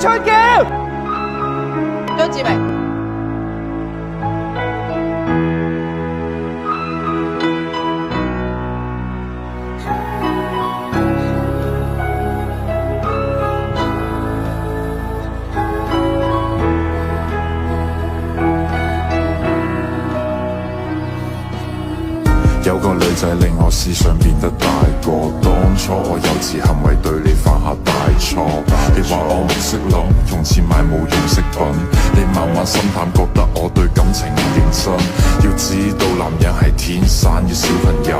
出叫。張志明。有個女仔令我思想變得大個，當初我幼稚行為對你犯下大錯。你話我唔識諗，用錢買冇用飾品，你慢慢心淡，覺得我對感情唔認真。要知道男人係天生要小朋友，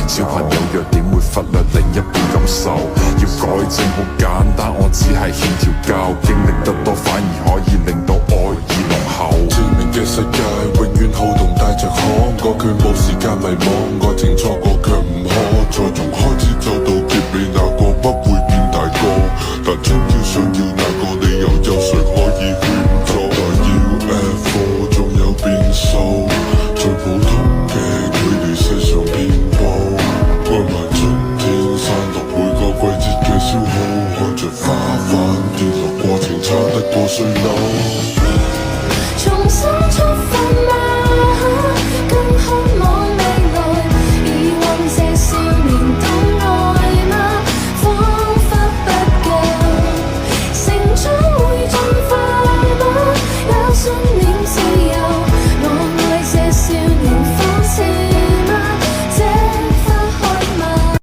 小朋友弱點會忽略另一半感受。要改正好簡單，我只係欠條教，經歷得多反而可以令到愛意濃厚。致命嘅世界永遠好動帶着可我卻冇時間迷惘，愛情錯過卻唔可再從開始走到結尾，那個不會變大個，但終要想要那個理由，有誰可以勸阻？但要 F4 仲有變數，最普通嘅佢哋世上遍佈，愛埋春天散落每個季節嘅消耗，看着花瓣跌落過程差得過衰老。